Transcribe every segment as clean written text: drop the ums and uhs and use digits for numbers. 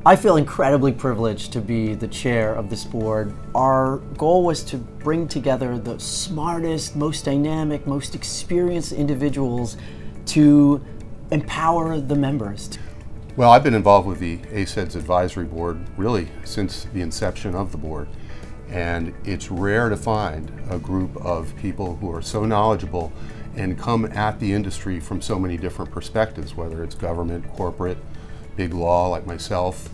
I feel incredibly privileged to be the chair of this board. Our goal was to bring together the smartest, most dynamic, most experienced individuals to empower the members. Well, I've been involved with the ACEDS Advisory Board really since the inception of the board. And it's rare to find a group of people who are so knowledgeable and come at the industry from so many different perspectives, whether it's government, corporate, big law like myself,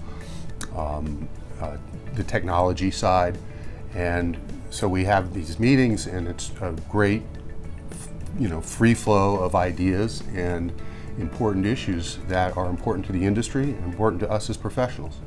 the technology side. And so we have these meetings, and it's a great, free flow of ideas and important issues that are important to the industry and important to us as professionals.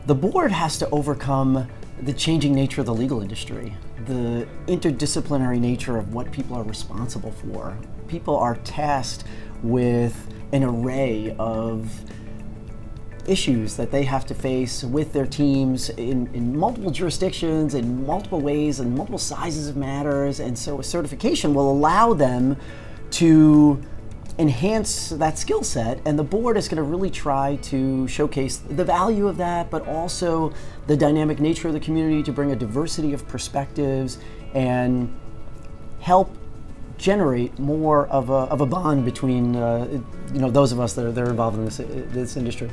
The board has to overcome the changing nature of the legal industry, the interdisciplinary nature of what people are responsible for. People are tasked with an array of issues that they have to face with their teams in multiple jurisdictions, in multiple ways, and multiple sizes of matters, and so a certification will allow them to enhance that skill set, and the board is going to really try to showcase the value of that, but also the dynamic nature of the community, to bring a diversity of perspectives and help generate more of a bond between those of us that are involved in this industry.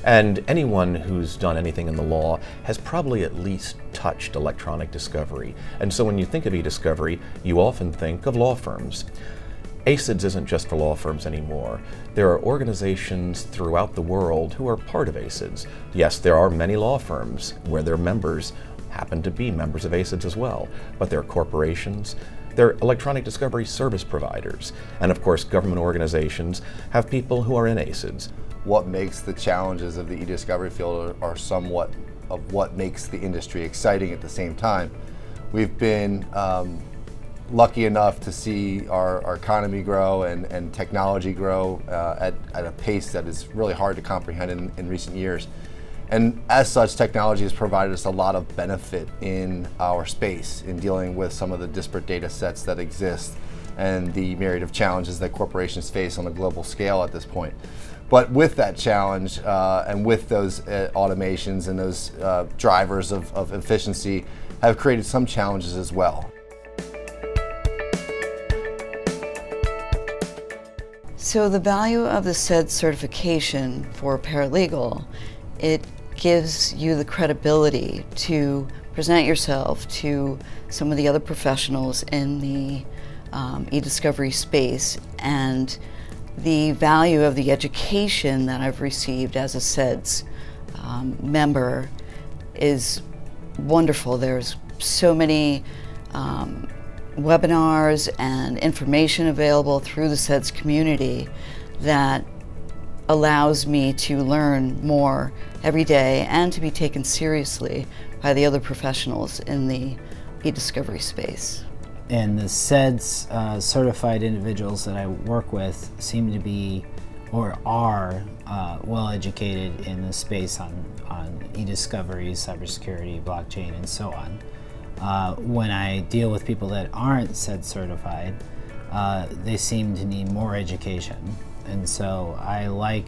And anyone who's done anything in the law has probably at least touched electronic discovery. And so when you think of e-discovery, you often think of law firms. ACEDS isn't just for law firms anymore. There are organizations throughout the world who are part of ACEDS. Yes, there are many law firms where their members happen to be members of ACEDS as well, but there are corporations, there are electronic discovery service providers, and of course government organizations have people who are in ACEDS. What makes the challenges of the e-discovery field are somewhat of what makes the industry exciting at the same time. We've been lucky enough to see our economy grow and technology grow at a pace that is really hard to comprehend in recent years. And as such, technology has provided us a lot of benefit in our space in dealing with some of the disparate data sets that exist and the myriad of challenges that corporations face on a global scale at this point. But with that challenge and with those automations and those drivers of efficiency have created some challenges as well. So the value of the CEDS certification for paralegal, it gives you the credibility to present yourself to some of the other professionals in the e-discovery space, and the value of the education that I've received as a CEDS member is wonderful. There's so many webinars and information available through the CEDS community that allows me to learn more every day and to be taken seriously by the other professionals in the e-discovery space. And the CEDS certified individuals that I work with seem to be or are well educated in the space on e-discovery, cybersecurity, blockchain, and so on. When I deal with people that aren't CEDS certified, they seem to need more education. And so I like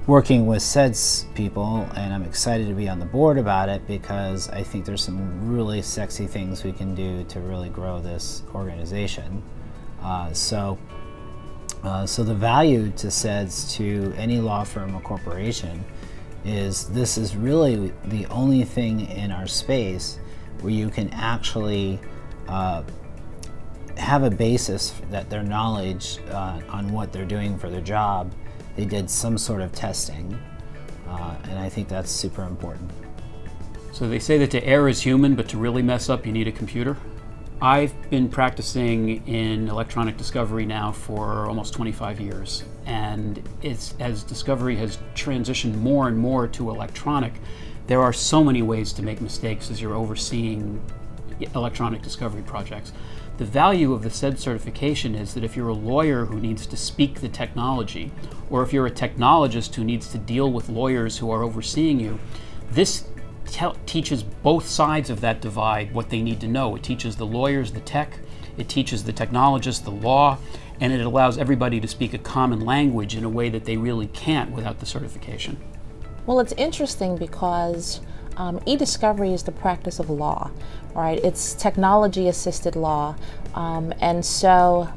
working with CEDS people, and I'm excited to be on the board about it because I think there's some really sexy things we can do to really grow this organization. So the value to CEDS to any law firm or corporation is this is really the only thing in our space where you can actually have a basis that their knowledge on what they're doing for their job, they did some sort of testing, and I think that's super important. So they say that to err is human, but to really mess up you need a computer. I've been practicing in electronic discovery now for almost 25 years, and as discovery has transitioned more and more to electronic, there are so many ways to make mistakes as you're overseeing electronic discovery projects. The value of the CEDS certification is that if you're a lawyer who needs to speak the technology, or if you're a technologist who needs to deal with lawyers who are overseeing you, this teaches both sides of that divide what they need to know. It teaches the lawyers the tech, it teaches the technologists the law, and it allows everybody to speak a common language in a way that they really can't without the certification. Well, it's interesting because e-discovery is the practice of law, right? It's technology-assisted law, and so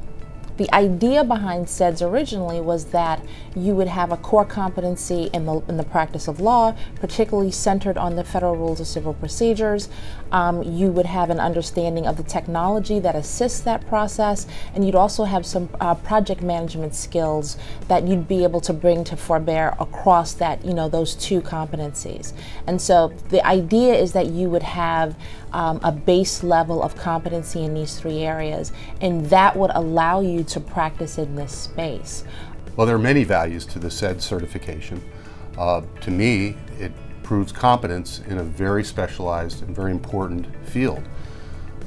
the idea behind CEDS originally was that you would have a core competency in the practice of law, particularly centered on the Federal Rules of Civil Procedures. You would have an understanding of the technology that assists that process, and you'd also have some project management skills that you'd be able to bring to forbear across that, those two competencies. And so the idea is that you would have a base level of competency in these three areas, and that would allow you to practice in this space. Well, there are many values to the CEDS certification. To me, it proves competence in a very specialized and very important field.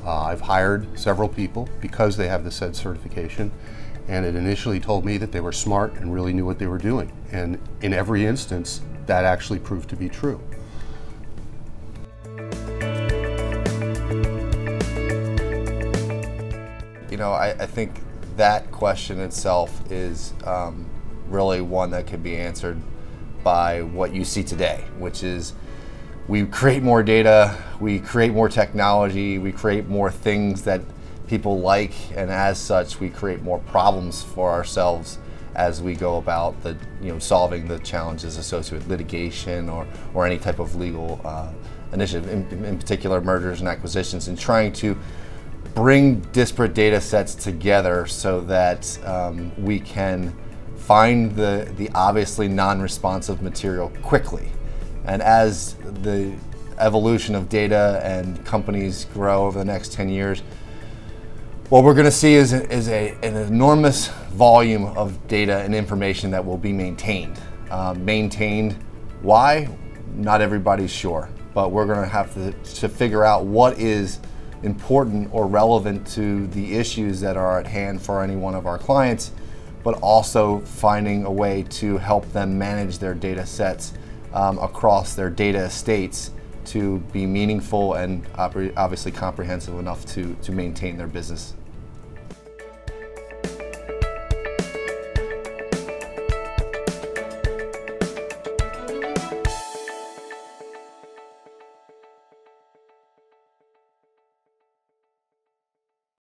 I've hired several people because they have the CEDS certification, and it initially told me that they were smart and really knew what they were doing. And in every instance, that actually proved to be true. I think that question itself is really one that can be answered by what you see today, which is we create more data, we create more technology, we create more things that people like, and as such we create more problems for ourselves as we go about solving the challenges associated with litigation or any type of legal initiative, in particular mergers and acquisitions, and trying to bring disparate data sets together so that we can find the obviously non-responsive material quickly. And as the evolution of data and companies grow over the next 10 years, what we're going to see is an enormous volume of data and information that will be maintained. Maintained, why? Not everybody's sure, but we're going to have to figure out what is important or relevant to the issues that are at hand for any one of our clients, but also finding a way to help them manage their data sets across their data estates to be meaningful and obviously comprehensive enough to maintain their business